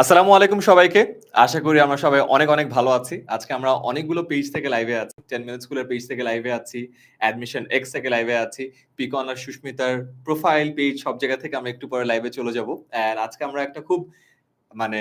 আসসালামু আলাইকুম সবাইকে। আশা করি আমরা সবাই অনেক, অনেক ভালো আছি। আজকে আমরা অনেকগুলো পেজ থেকে লাইভে আছি। 10 মিনিট স্কুলের পেজ থেকে লাইভে আছি, অ্যাডমিশন এক্স থেকে লাইভে আছি, পিকন আর সুস্মিতার প্রোফাইল পেজ সব জায়গা থেকে আমরা একটু পরে লাইভে চলে যাব। অ্যান্ড আজকে আমরা একটা খুব মানে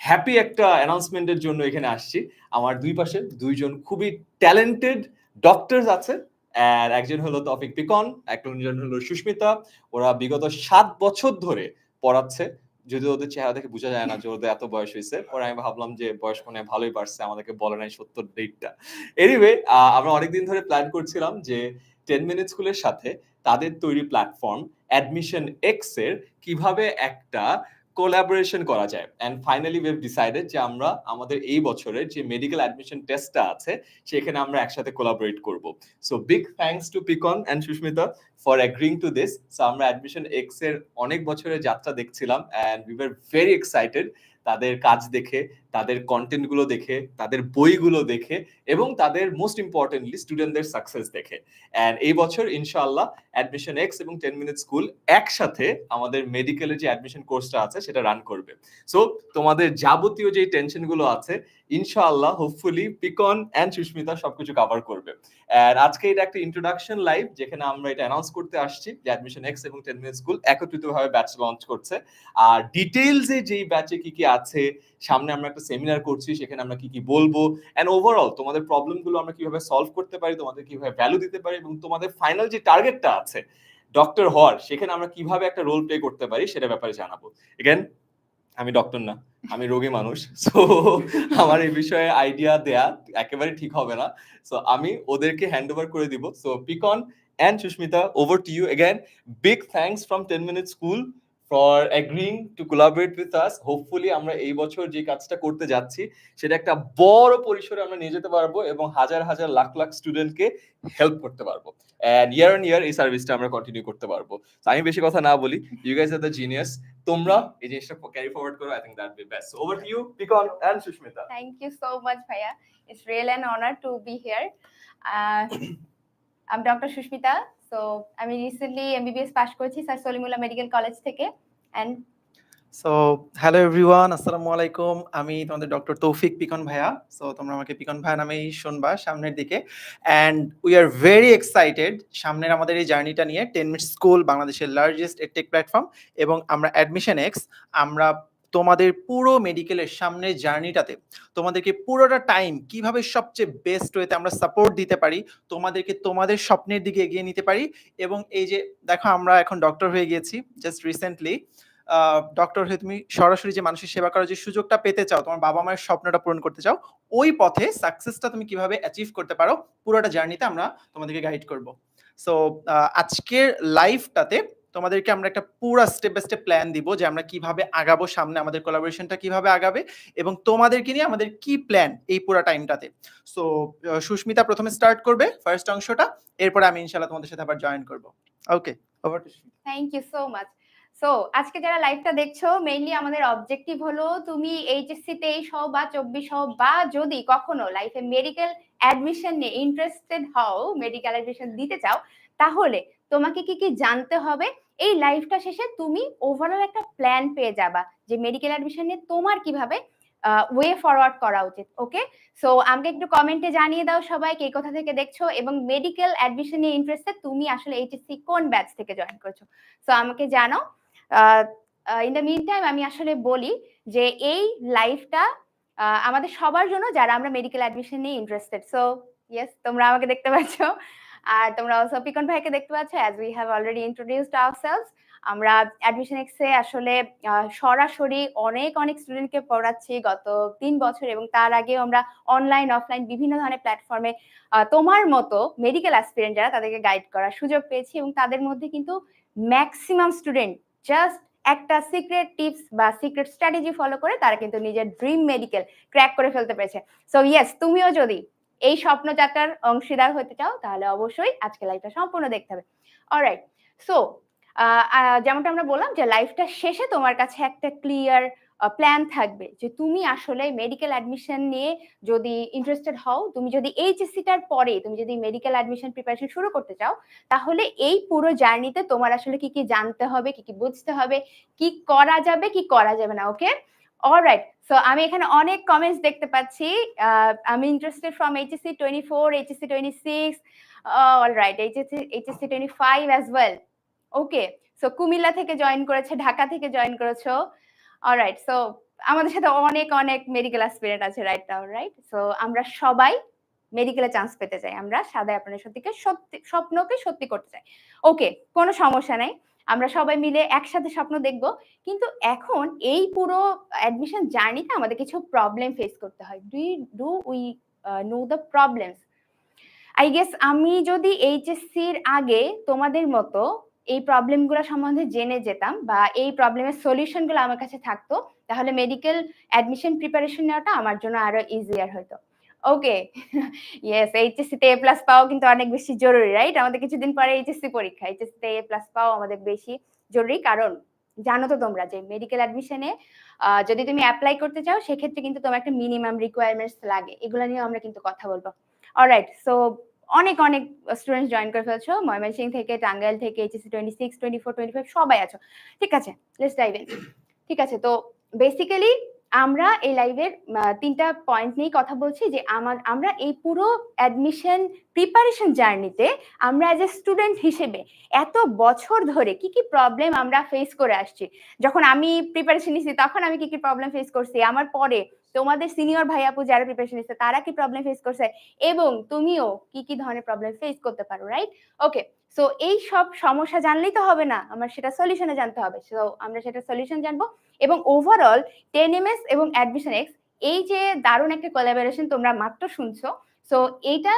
হ্যাপি একটা অ্যানাউন্সমেন্ট এর জন্য এখানে আসছি। আমার দুই পাশে ২ জন খুবই ট্যালেন্টেড ডক্টরস আছে। অ্যান্ড একজন হলো তৌফিক পিকন, একজন হলো সুস্মিতা। ওরা বিগত ৭ বছর ধরে পড়াচ্ছে। যদিও ওদের চেহারা দেখে বোঝা যায় না যে ওদের এত বয়স হইছে। পরে আমি ভাবলাম যে বয়স মনে হয় ভালোই বাড়ছে। আমাদেরকে বলে নাই সত্য ডেটটা। এনিওয়ে আমরা অনেকদিন ধরে প্ল্যান করছিলাম যে 10 মিনিট স্কুলের সাথে তাদের তৈরি প্ল্যাটফর্ম অ্যাডমিশন এক্স এর কিভাবে একটা কোলাবোরেশন করা যায়। And finally we have decided যে আমরা আমাদের এই বছরের যে মেডিকেল অ্যাডমিশন টেস্টটা আছে সেখানে আমরা একসাথে কোলাবোরেট করব। So big thanks to Pikon and Susmita for agreeing to this. So আমরা অ্যাডমিশন এক্স এর অনেক বছরের যাত্রা দেখছিলাম and we were very excited তাদের কাজ দেখে, তাদের কনটেন্ট গুলো দেখে, তাদের বইগুলো দেখে এবং তাদের মোস্ট ইম্পর্টেন্টলি স্টুডেন্টদের সাকসেস দেখে। অ্যান্ড এই বছর ইনশাআল্লাহ অ্যাডমিশন এক্স এবং 10 মিনিট স্কুল একসাথে আমাদের মেডিকেলের যে অ্যাডমিশন কোর্সটা আছে সেটা রান করবে। সো তোমাদের যাবতীয় যে টেনশন গুলো আছে ইনশাআল্লাহ হোপফুলি পিকন অ্যান্ড সুস্মিতা সবকিছু কভার করবে। অ্যান্ড আজকে এটা একটা ইন্ট্রোডাকশন লাইভ যেখানে আমরা এটা অ্যানাউন্স করতে আসছি যে অ্যাডমিশন এক্স এবং 10 মিনিট স্কুল একত্রিতভাবে ব্যাচ লঞ্চ করছে। আর ডিটেইলসে যেই ব্যাচে কি কি আছে, সামনে আমরা একটা সেমিনার করছি সেখানে আমরা কি কি বলবো এন্ড ওভারঅল তোমাদের প্রবলেম গুলো আমরা কিভাবে সলভ করতে পারি, তোমাদের কিভাবে ভ্যালু দিতে পারি এবং তোমাদের ফাইনাল যে টার্গেটটা আছে ডক্টর হওয়ার সেখানে আমরা কিভাবে একটা রোল প্লে করতে পারি সেটা ব্যাপারে জানাবো। এগেন আমি ডক্টর না, আমি রোগী মানুষ। সো আমার এই বিষয়ে আইডিয়া দেয়া একেবারে ঠিক হবে না। সো আমি ওদেরকে হ্যান্ড ওভার করে দিব। So পিকন and Shushmita, over to you again. Big thanks from 10 Minute School for agreeing to collaborate with us. Hopefully আমরা এই বছর যে কাজটা করতে যাচ্ছি সেটা একটা বড় পরিসরে আমরা নিয়ে যেতে পারবো এবং হাজার হাজার লাখ লাখ স্টুডেন্টকে হেল্প করতে পারবো। And year on year এই সার্ভিসটা আমরা কন্টিনিউ করতে পারবো। So আমি বেশি কথা না বলি, you guys are the genius. তোমরা এই জিনিসটা ক্যারি ফরওয়ার্ড করো, I think that would be best. So over to you, Pikon and Shushmita. Thank you so much, Bhaiya. It's really an honor to be here. I'm Dr. Shushmita. So আমি recently MBBS পাশ করেছি sir Salimullah medical college থেকে and so hello everyone, আসসালামু আলাইকুম। আমি তোমাদের doctor তৌফিক পিকন ভাইয়া। So তোমরা আমাকে পিকন ভাইয়া নামেই শুনবা সামনের দিকে। And we are very excited সামনের আমাদের এই জার্নিটা নিয়ে। 10 মিনিট স্কুল বাংলাদেশের লার্জেস্ট এডটেক প্ল্যাটফর্ম এবং আমরা অ্যাডমিশন এক্স, আমরা তোমাদের পুরো মেডিকেলের সামনের জার্নিটাতে তোমাদেরকে পুরোটা টাইম কিভাবে সবচেয়ে বেস্ট ওয়েতে আমরা সাপোর্ট দিতে পারি, তোমাদেরকে তোমাদের স্বপ্নের দিকে এগিয়ে নিতে পারি। এবং এই যে দেখো আমরা এখন ডক্টর হয়ে গিয়েছি জাস্ট রিসেন্টলি। ডক্টর হয়ে তুমি সরাসরি যে মানুষের সেবা করার যে সুযোগটা পেতে চাও, তোমার বাবা মায়ের স্বপ্নটা পূরণ করতে চাও, ওই পথে সাকসেসটা তুমি কিভাবে অ্যাচিভ করতে পারো পুরোটা জার্নিতে আমরা তোমাদেরকে গাইড করব। সো আজকের লাইভটাতে তোমাদেরকে আমরা একটা পুরো স্টেপ বাই স্টেপ প্ল্যান দিব যে আমরা কিভাবে আগাবো, সামনে আমাদের কোলাবোরেশনটা কিভাবে আগাবে এবং তোমাদেরকে নিয়ে আমাদের কি প্ল্যান এই পুরো টাইমটাতে। সো সুস্মিতা প্রথমে স্টার্ট করবে ফার্স্ট অংশটা, এরপরে আমি ইনশাআল্লাহ তোমাদের সাথে আবার জয়েন করব। Okay, over to Susmita. Thank you so much. So আজকে যারা লাইভটা দেখছো, মেইনলি আমাদের অবজেক্টিভ হলো তুমি এইচএসসি 23 হও বা 24 হও বা যদি কখনো লাইফে মেডিকেল অ্যাডমিশন নিয়ে ইন্টারেস্টেড হও, মেডিকেল অ্যাডমিশন দিতে চাও, তাহলে তোমাকে কি কি জানতে হবে। এই লাইভটা শেষে তুমি ওভারঅল একটা প্ল্যান পেয়ে যাবা যে মেডিকেল অ্যাডমিশন নিয়ে তোমার কিভাবে ওয়ে ফরওয়ার্ড করা উচিত। ওকে, সো আমাকে একটু কমেন্টে জানিয়ে দাও সবাই কে কোথা থেকে দেখছো এবং মেডিকেল অ্যাডমিশন নিয়ে ইন্টারেস্টেড তুমি আসলে এইচএসসি কোন ব্যাচ থেকে জয়েন করছো। সো আমাকে জানাও। ইন দ্য মিন টাইম আমি আসলে বলি যে এই লাইফটা আমাদের সবার জন্য যারা আমরা মেডিকেল অ্যাডমিশন নিয়ে ইন্টারেস্টেড। সো ইয়েস, তোমরা আমাকে দেখতে পাচ্ছ আর তোমরা অলসো পিকন ভাইকে দেখতে পাচ্ছ। As we have already introduced ourselves, আমরা অ্যাডমিশন এক্সে আসলে সরাসরি অনেক অনেক স্টুডেন্টকে পড়াচ্ছি গত 3 বছর এবং তার আগেও আমরা অনলাইন অফলাইন বিভিন্ন ধরনের প্ল্যাটফর্মে তোমার মতো মেডিকেল অ্যাসপিরেন্ট যারা তাদেরকে গাইড করার সুযোগ পেয়েছি এবং তাদের মধ্যে কিন্তু ম্যাক্সিমাম স্টুডেন্ট জাস্ট একটা সিক্রেট টিপস বা সিক্রেট স্ট্র্যাটেজি ফলো করে তারা কিন্তু নিজের ড্রিম মেডিকেল ক্র্যাক করে ফেলতে পেরেছে। সো ইয়েস, তুমিও যদি এই স্বপ্নযাত্রার অংশীদার হতে চাও তাহলে অবশ্যই আজকে লাইভটা সম্পূর্ণ দেখতে হবে। অলরাইট, সো যেমনটা আমরা বললাম যে লাইফটা শেষে তোমার কাছে একটা ক্লিয়ার প্ল্যান থাকবে যে তুমি আসলে মেডিকেল অ্যাডমিশন নিয়ে যদি ইন্টারেস্টেড হও, তুমি যদি এইচএসসিটার পরে তুমি যদি মেডিকেল অ্যাডমিশন প্রিপারেশন শুরু করতে চাও, তাহলে এই পুরো জার্নিতে তোমার আসলে কি কি জানতে হবে, কি কি বুঝতে হবে, কি করা যাবে কি করা যাবে না। ওকে, অলরাইট, সো আমি এখানে অনেক কমেন্টস দেখতে পাচ্ছি। আমি interested from HSC 24, HSC 26, alright, HSC 25 as well. Okay, so Comilla থেকে জয়েন করেছে, ঢাকা থেকে জয়েন করেছো। অলরাইট, সো আমাদের সাথে অনেক অনেক মেডিকেল অ্যাসপিরেন্ট আছে রাইট নাও, রাইট? সো আমরা সবাই মেডিকেলে চান্স পেতে চাই, আমরা সাদায় আপনার স্বপ্নকে সত্যি করতে চাই। ওকে, কোনো সমস্যা নাই, আমরা সবাই মিলে একসাথে স্বপ্ন দেখব। কিন্তু এখন এই পুরো অ্যাডমিশন জার্নিতে আমাদের কিছু প্রবলেম ফেস করতে হয়। Do we know the problems? I guess আমি যদি এইচএসসির আগে তোমাদের মতো এই প্রবলেমগুলো সম্বন্ধে জেনে যেতাম বা এই প্রবলেমের সলিউশনগুলো আমার কাছে থাকতো, তাহলে মেডিকেল অ্যাডমিশন প্রিপারেশন নেওয়াটা আমার জন্য আরো ইজিয়ার হতো। ওকে, ইয়েস, এইচএসসি তে A+ পাওয়া কিন্তু অনেক বেশি জরুরি, রাইট? আমাদের কিছুদিন পরে এইচএসসি পরীক্ষা, এইচএসসি তে A+ পাওয়া আমাদের বেশি জরুরি, কারণ জানো তো তোমরা যে মেডিকেল অ্যাডমিশনে যদি তুমি অ্যাপ্লাই করতে চাও সেক্ষেত্রে কিন্তু তোমার একটা মিনিমাম রিকোয়ারমেন্টস লাগে, এগুলো নিয়ে আমরা কিন্তু কথা বলবো। অলরাইট, সো অনেক অনেক স্টুডেন্টস জয়েন করে ফেলছো, ময়মনসিংহ থেকে, টাঙ্গাইল থেকে, এইচএসসি 26, 24, 25 সবাই আছো। ঠিক আছে, লেটস ডাইভ ইন। ঠিক আছে, তো বেসিক্যালি আমরা এই লাইভের 3টা পয়েন্ট নিয়ে কথা বলছি যে আমরা এই পুরো অ্যাডমিশন প্রিপারেশন জার্নিতে আমরা অ্যাজ এ স্টুডেন্ট হিসেবে এত বছর ধরে কি কি প্রবলেম আমরা ফেস করে আসছি। যখন আমি প্রিপারেশন নিচ্ছি তখন আমি কি কি প্রবলেম ফেস করছি, আমার পরে তোমাদের সিনিয়র ভাই আপু যারা প্রিপারেশন নিচ্ছে তারা কি প্রবলেম ফেস করছে, এবং তুমিও কি কি ধরনের প্রবলেম ফেস করতে পারো, রাইট? ওকে, সো এই সব সমস্যা জানলেই তো হবে না, আমার সেটা সলিউশনে জানতে হবে। সো আমরা সেটা সলিউশন জানবো, এবং ওভারঅল 10MS এবং অ্যাডমিশন এক্স এই যে দারুণ একটা কোলাবোরেশন তোমরা মাত্র শুনছো, সো এইটা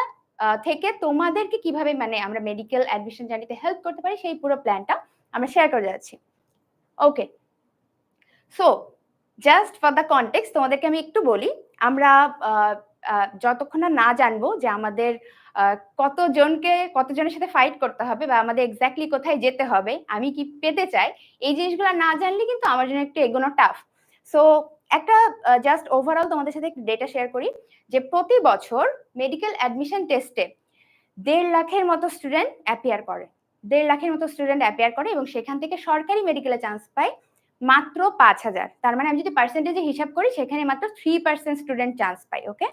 থেকে তোমাদেরকে কিভাবে মানে আমরা মেডিকেল অ্যাডমিশন জার্নিতে হেল্প করতে পারি সেই পুরো প্ল্যানটা আমরা শেয়ার করে যাচ্ছি। Okay, so just for the context তোমাদেরকে আমি একটু বলি, আমরা যতক্ষণ না জানবো যে আমাদের কতজনের সাথে ফাইট করতে হবে বা আমাদের এক্স্যাক্টলি কোথায় যেতে হবে, আমি কি পেতে চাই, এই জিনিসগুলো না জানলে কিন্তু আমার জন্য একটু এগোনো টাফ। সো একটা জাস্ট ওভারঅল তোমাদের সাথে একটু ডেটা শেয়ার করি যে প্রতি বছর মেডিকেল অ্যাডমিশন টেস্টে 1.5 লাখের মতো স্টুডেন্ট অ্যাপিয়ার করে, 1.5 লাখের মতো স্টুডেন্ট অ্যাপিয়ার করে, এবং সেখান থেকে সরকারি মেডিকেলে চান্স পায় মাত্র 5,000। তার মানে আমি যদি পার্সেন্টেজে হিসাব করি সেখানে মাত্র 3% স্টুডেন্ট চান্স পায়। ওকে,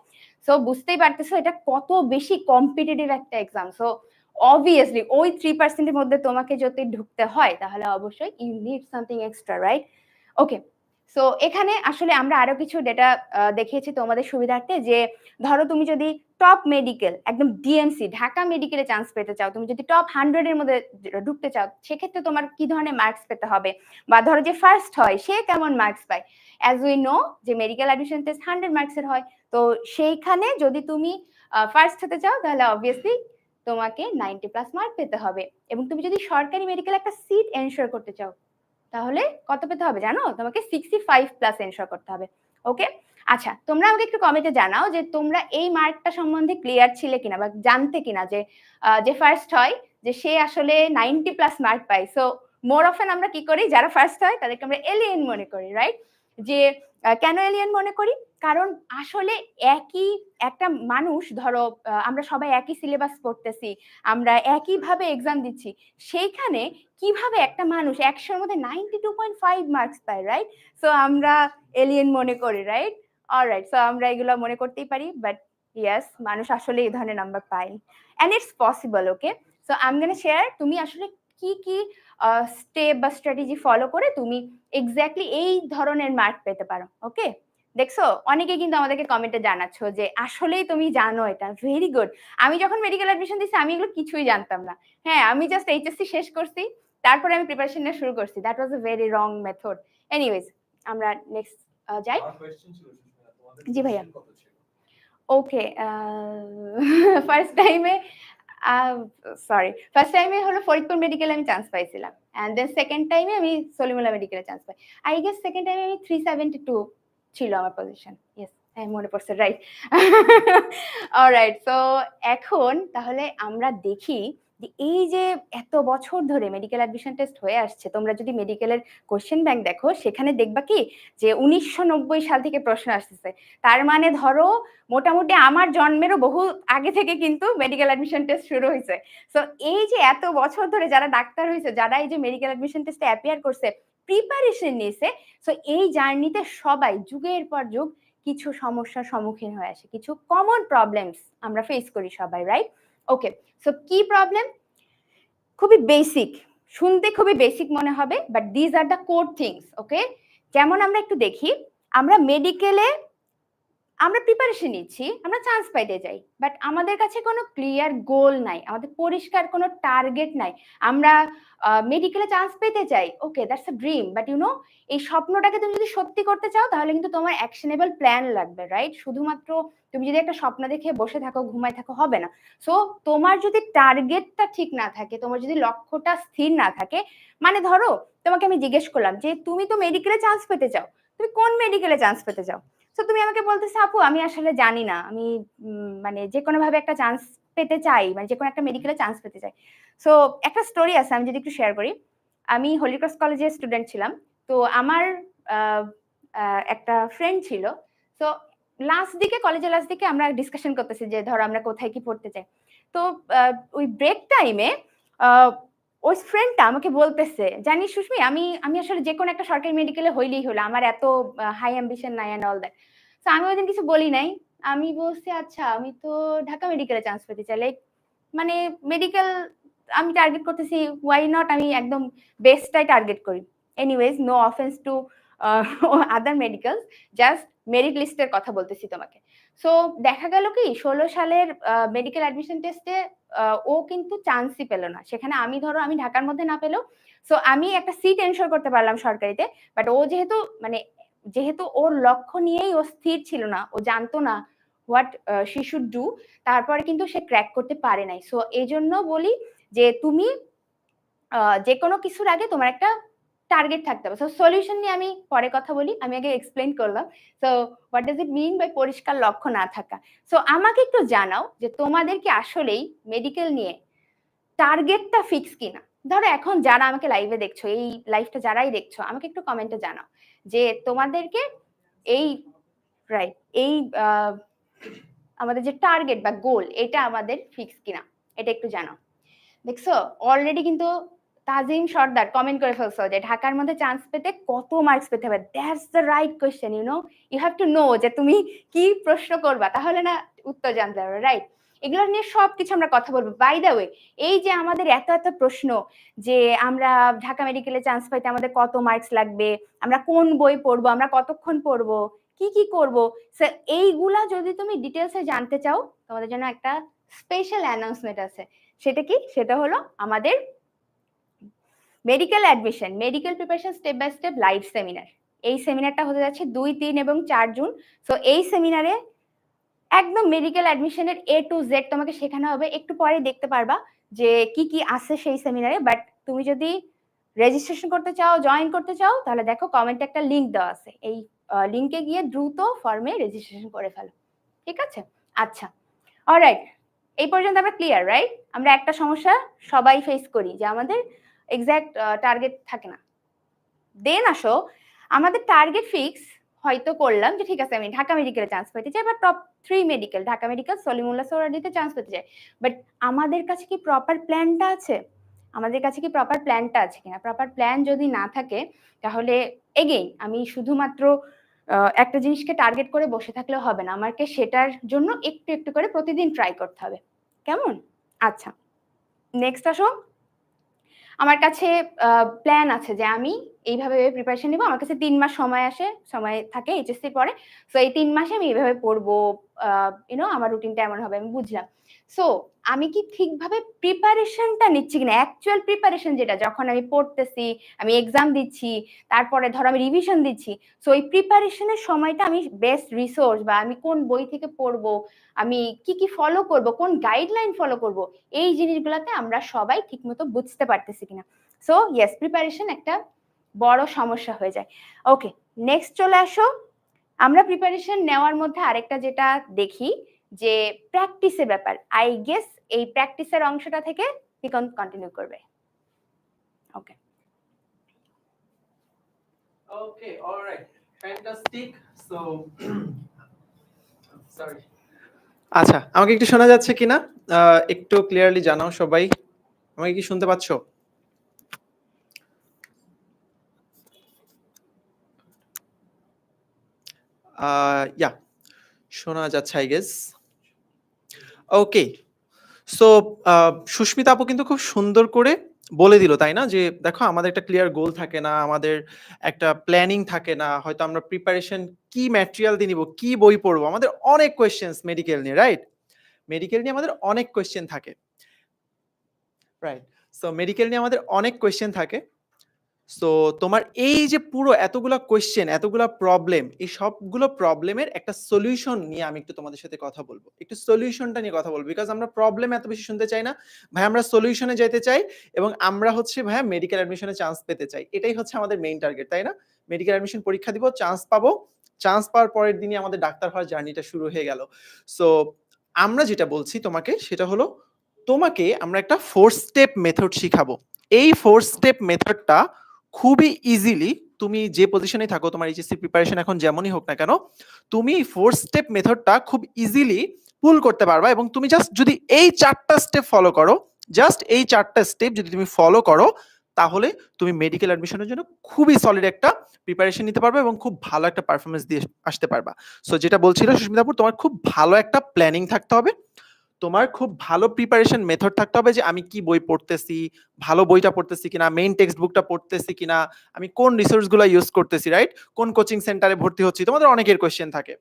সো বুঝতেই পারতেছো এটা কত বেশি কম্পিটিটিভ একটা এক্সাম। সো অবভিয়াসলি ওই 3% এর মধ্যে তোমাকে যদি ঢুকতে হয় তাহলে অবশ্যই you need something extra, right? Okay, so এখানে আসলে আমরা আরো কিছু ডেটা দেখিয়েছি তোমাদের সুবিধার্থে, যে ধরো তুমি যদি টপ মেডিকেল একদম ডিএমসি ঢাকা মেডিকেলে চান্স পেতে চাও, তুমি যদি টপ 100 এর মধ্যে ঢুকতে চাও, সেক্ষেত্রে তোমার কি ধরনের মার্কস পেতে হবে, বা ধরো যে ফার্স্ট হয় সে কেমন মার্কস পায়। অ্যাজ উই নো যে মেডিকেল অ্যাডমিশন টেস্ট 100 মার্কসের হয়, তো সেইখানে যদি তুমি ফার্স্ট হতে চাও তাহলে অবভিয়াসলি তোমাকে 90+ মার্ক পেতে হবে, এবং তুমি যদি সরকারি মেডিকেল একটা সিট এনশিওর করতে চাও তাহলে কত পেতে হবে জানো, তোমাকে 65+ এনশিওর করতে হবে। ওকে, আচ্ছা, তোমরা আমাকে একটু কমেন্টে জানাও যে তোমরা এই মার্কটা সম্বন্ধে ক্লিয়ার ছিলে কিনা বা জানতে কিনা যে যে ফার্স্ট হয় যে সে আসলে 90+ মার্ক পায়। সো মোর অফেন আমরা কি করি, যারা ফার্স্ট হয় তাদেরকে আমরা এলিয়েন মনে করি, রাইট? যে কেন এলিয়েন মনে করি, কারণ আসলে একই একটা মানুষ, ধরো আমরা সবাই একই সিলেবাস পড়তেছি, আমরা একইভাবে এক্সাম দিচ্ছি, সেইখানে কিভাবে একটা মানুষ 100-র মধ্যে 92.5 মার্কস পায়, রাইট? সো আমরা এলিয়েন মনে করি, রাইট? অলরাইট, সো আমরা এগুলো মনে করতেই পারি, বাট ইয়েস, মানুষ আসলে এই ধরনের নাম্বার পায়, and it's possible. Okay, so I am gonna share তুমি আসলে কি কি স্টেপ বা স্ট্র্যাটেজি ফলো করে তুমি এক্স্যাক্টলি এই ধরনের মার্ক পেতে পারো। ওকে, দেখছো অনেকে কিন্তু আমাদেরকে কমেন্টে জানাচ্ছ যে আসলেই তুমি জানো, এটা ভেরি গুড। আমি যখন মেডিকেল অ্যাডমিশন দিচ্ছি আমি এগুলো কিছুই জানতাম না। হ্যাঁ, আমি জাস্ট এইচএসসি শেষ করছি, তারপরে আমি প্রিপারেশন নেওয়া শুরু করছি। That was a very wrong method. Anyways, আমরা নেক্সট যাই। জি ভাইয়া। ওকে, ফার্স্ট টাইমে ফার্স্ট টাইমে হলো ফরিদপুর মেডিকেলে আমি চান্স পাইছিলাম, এন্ড দেন সেকেন্ড টাইমে আমি সলিমুল্লাহ মেডিকেলে chance pi. I guess second টাইমে আমি 372 ছিল আমার পজিশন। ইয়েস, হ্যাঁ মনে পড়ছে, রাইট? অলরাইট, সো এখন তাহলে আমরা দেখি যে এই যে এত বছর ধরে মেডিকেল অ্যাডমিশন টেস্ট হয়ে আসছে, তোমরা যদি মেডিকেলের কোশ্চেন ব্যাংক দেখো সেখানে দেখবা কি যে 1990 সাল থেকে প্রশ্ন আসতেছে। তার মানে ধরো মোটামুটি আমার জন্মেরও বহু আগে থেকে কিন্তু মেডিকেল অ্যাডমিশন টেস্ট শুরু হয়েছে। সো এই যে এত বছর ধরে যারা ডাক্তার হয়েছে, যারা এই যে মেডিকেল অ্যাডমিশন টেস্টে অ্যাপিয়ার করছে, প্রিপারেশন নিয়েছে, সো এই জার্নিতে সবাই যুগের পর যুগ কিছু সমস্যার সম্মুখীন হয়ে আসে, কিছু কমন প্রবলেমস আমরা ফেস করি সবাই, রাইট? ওকে, সো কি প্রবলেম? খুবই বেসিক, শুনতে খুবই বেসিক মনে হবে, but these are the core things. Okay, যেমন আমরা একটু দেখি, আমরা মেডিকেলে আমরা প্রিপারেশন নিচ্ছি, আমরা চান্স পাইতে যাই, বাট আমাদের কাছে কোনো ক্লিয়ার গোল নাই, আমাদের পরিষ্কার কোনো টার্গেট নাই। আমরা মেডিকেলে চান্স পেতে চাই, okay, that's a dream, but you know এই স্বপ্নটাকে তুমি যদি সত্যি করতে চাও তাহলে কিন্তু তোমার অ্যাকশনেবল প্ল্যান লাগবে, রাইট? শুধুমাত্র তুমি যদি একটা স্বপ্ন দেখে বসে থাকো, ঘুমায় থাকো, হবে না। সো তোমার যদি টার্গেটটা ঠিক না থাকে, তোমার যদি লক্ষ্যটা স্থির না থাকে, মানে ধরো তোমাকে আমি জিজ্ঞেস করলাম যে তুমি তো মেডিকেলে চান্স পেতে চাও, তুমি কোন মেডিকেলে চান্স পেতে চাও? তো তুমি আমাকে বলতেছো আপু আমি আসলে জানি না, আমি মানে যে কোনো ভাবে একটা চান্স পেতে চাই, মানে যে কোনো একটা মেডিকেলে চান্স পেতে চাই। সো একটা স্টোরি আছে, আমি যদি একটু শেয়ার করি। আমি হলি ক্রস কলেজের স্টুডেন্ট ছিলাম। তো আমার একটা ফ্রেন্ড ছিল। তো কলেজের লাস্ট দিকে আমরা ডিসকাশন করতেছি যে ধরো আমরা কোথায় কি পড়তে চাই। তো ওই ব্রেক টাইমে ওই ফ্রেন্ডটা আমাকে বলতেছে, জানিস সুস্মি, আমি আমি আসলে যে কোনো একটা সরকারি মেডিকেলে হইলেই হলো, আমার এত হাই অ্যাম্বিশন নাই এন্ড অল দ্যাট। তো আমি ওই দিন কিছু বলি নাই, আমি বলছি আচ্ছা আমি তো ঢাকা মেডিকেলে চান্স পেতে চাই, লাইক মানে মেডিকেল আমি টার্গেট করতেছি, ওয়াই নট আমি একদম বেস্টটাই টার্গেট করি। Anyways, no offense to other medical, just merit লিস্টের কথা বলতেছি তোমাকে। সো দেখা গেল কি 16 সালের মেডিকেল অ্যাডমিশন টেস্টে ও কিন্তু চান্সই পেল না সেখানে। আমি ধরো আমি ঢাকার মধ্যে না পেলেও, সো আমি একটা সিট এনশোর করতে পারলাম সরকারিতে, বাট ও যেহেতু ওর লক্ষ্য নিয়েই ও স্থির ছিল না, ও জানতো না হোয়াট শি শুড ডু, তারপরে কিন্তু সে ক্র্যাক করতে পারে নাই। সো এই জন্য বলি যে তুমি যে কোনো কিছুর আগে তোমার একটা টার্গেট থাকতে হবে। সো সলিউশন নিয়ে আমি পরে কথা বলি, আমি আগে এক্সপ্লেন করলাম। So what does it mean by পরিষ্কার লক্ষ্য না থাকা? সো আমাকে একটু জানাও যে তোমাদের কি আসলেই মেডিকেল নিয়ে টার্গেটটা ফিক্স কিনা। ধরো এখন যারা আমাকে লাইভে দেখছো, এই লাইভটা যারাই দেখছো, আমাকে একটু কমেন্টে জানাও যে তোমাদেরকে এই রাইট এই আমাদের যে টার্গেট বা গোল, এটা আমাদের ফিক্স কিনা, এটা একটু জানাও। দেখছো অলরেডি কিন্তু তাজিম সর্দার কমেন্ট করে ফেলছো যে ঢাকার মধ্যে চান্স পেতে কত মার্কস পেতে হবে। That's the right question, you have to know যে তুমি কি প্রশ্ন করবা, তাহলে না উত্তর জানতে পারবে, রাইট? এগুলো নিয়ে সবকিছু আমরা কথা বলবো। বাই দ্য ওয়ে, এই যে আমাদের এত এত প্রশ্ন যে আমরা ঢাকা মেডিকেলে চান্স পাইতে আমাদের কত মার্কস লাগবে, আমরা কোন বই পড়বো, আমরা কতক্ষণ পড়বো, কি কি করবো, এইগুলা যদি তুমি ডিটেলসে জানতে চাও, তোমাদের জন্য একটা স্পেশাল অ্যানাউন্সমেন্ট আছে। সেটা কি? সেটা হলো আমাদের medical admission, medical preparation step by step live seminar. এই সেমিনারটা হতে যাচ্ছে 2, 3 এবং 4 জুন। সো এই সেমিনারে একদম মেডিকেল অ্যাডমিশনের A to Z তোমাকে শেখানো হবে। একটু পরে দেখতে পারবা যে কি কি আছে সেই সেমিনারে, বাট তুমি যদি রেজিস্ট্রেশন করতে চাও, জয়েন করতে চাও, তাহলে দেখো কমেন্টে একটা লিংক দেওয়া আছে, এই লিংকে গিয়ে দ্রুত ফর্মে রেজিস্ট্রেশন করে ফেলো, ঠিক আছে? আচ্ছা, অলরাইট, এই পর্যন্ত আমরা ক্লিয়ার, রাইট? আমরা একটা সমস্যা সবাই ফেস করি যে আমাদের এক্সাক্ট টার্গেট থাকে না। দেন আসো আমাদের টার্গেট ফিক্স হয়তো করলাম যে ঠিক আছে আমি ঢাকা মেডিকেলে চান্স পেতে চাই, বা top 3 medical, Dhaka medical, Salimullah সোহরাওয়ার্দীতে চান্স পেতে চাই, বাট আমাদের কাছে কি প্রপার প্ল্যানটা আছে? আমাদের কাছে কি প্রপার প্ল্যানটা আছে কিনা? প্রপার প্ল্যান যদি না থাকে তাহলে এগেইন আমি শুধুমাত্র একটা জিনিসকে টার্গেট করে বসে থাকলেও হবে না, আমাকে সেটার জন্য একটু একটু করে প্রতিদিন ট্রাই করতে হবে, কেমন? আচ্ছা, নেক্সট আসো, আমার কাছে প্ল্যান আছে যে আমি এইভাবে প্রিপারেশন নিব। আমার কাছে 3 মাস সময় থাকে এইচএসসি পরে। সো এই 3 মাসে আমি এইভাবে পড়বো, আমার রুটিনটা এমন হবে, আমি বুঝলাম। সো আমি কি ঠিকভাবে প্রিপারেশনটা নিচ্ছি কিনা, অ্যাকচুয়াল প্রিপারেশন যেটা যখন আমি পড়তেছি, আমি এক্সাম দিচ্ছি, তারপরে ধরো আমি রিভিশন দিচ্ছি, সো এই প্রিপারেশনের সময়টা আমি বেস্ট রিসোর্স বা আমি কোন বই থেকে পড়বো, আমি কি কি ফলো করব, কোন গাইডলাইন ফলো করব, এই জিনিসগুলোতে আমরা সবাই ঠিকমতো বুঝতে পারতেছি কিনা। সো ইয়েস, প্রিপারেশন একটা বড় সমস্যা হয়ে যায়। ওকে, নেক্সট চলে আসো, আমরা প্রিপারেশন নেওয়ার মধ্যে আরেকটা যেটা দেখি যে প্র্যাকটিসের ব্যাপার। আই গেস এই প্র্যাকটিসের অংশটা থেকে পিকন কন্টিনিউ করবে। Okay okay alright fantastic so sorry আচ্ছা আমাকে একটু শোনা যাচ্ছে কিনা একটু ক্লিয়ারলি জানাও সবাই আমাকে কি শুনতে পাচ্ছো ইয়া শোনা যাচ্ছে I guess okay so Susmita আপু কিন্তু খুব সুন্দর করে বলে দিল তাই না যে দেখো আমাদের একটা ক্লিয়ার গোল থাকে না আমাদের একটা প্ল্যানিং থাকে না হয়তো আমরা প্রিপারেশন কি ম্যাটেরিয়াল দিয়ে নিব কি বই পড়বো আমাদের অনেক কোয়েশ্চেন্স মেডিকেল নিয়ে রাইট মেডিকেল নিয়ে আমাদের অনেক কোয়েশ্চেন থাকে রাইট সো মেডিকেল নিয়ে আমাদের অনেক কোয়েশ্চেন থাকে সো তোমার এই যে পুরো এতগুলা কোয়েশ্চেন এতগুলা প্রবলেম এই সবগুলো প্রবলেমের একটা সলিউশন নিয়ে আমি একটু তোমাদের সাথে কথা বলবো একটু সলিউশনটা নিয়ে কথা বলবো বিকজ আমরা প্রবলেম এত বেশি শুনতে চাই না ভাই আমরা সলিউশনে যেতে চাই এবং আমরা হচ্ছে ভাই মেডিকেল অ্যাডমিশনে চান্স পেতে চাই এটাই হচ্ছে আমাদের মেইন টার্গেট তাই না মেডিকেল অ্যাডমিশন পরীক্ষা দিব চান্স পাবো চান্স পাওয়ার পরের দিনই আমাদের ডাক্তার হওয়ার জার্নিটা শুরু হয়ে গেল সো আমরা যেটা বলছি তোমাকে সেটা হলো তোমাকে আমরা একটা 4 স্টেপ মেথড শিখাবো এই 4 স্টেপ মেথডটা খুবই ইজিলি তুমি যে পজিশনে থাকো তোমার এইচএসসি প্রিপারেশন এখন যেমনই হোক না কেন তুমি 4 স্টেপ মেথডটা খুব ইজিলি পুল করতে পারবা এবং তুমি জাস্ট যদি এই 4টা স্টেপ ফলো করো জাস্ট এই 4টা স্টেপ যদি তুমি ফলো করো তাহলে তুমি মেডিকেল অ্যাডমিশনের জন্য খুবই সলিড একটা প্রিপারেশন নিতে পারবে এবং খুব ভালো একটা পারফরমেন্স দিয়ে আসতে পারবা সো যেটা বলছিল সুস্মিতাপুর তোমার খুব ভালো একটা প্ল্যানিং থাকতে হবে তোমার খুব ভালো প্রিপারেশন মেথড থাকতে হবে যে আমি কি বই পড়তেছি ভালো বইটা পড়তেছি কিনা মেইন টেক্সট বুকটা পড়তেছি কিনা আমি কোন রিসোর্স গুলো ইউজ করতেছি রাইট কোন কোচিং সেন্টারে ভর্তি হচ্ছি তোমাদের অনেকের কোয়েশ্চেন থাকে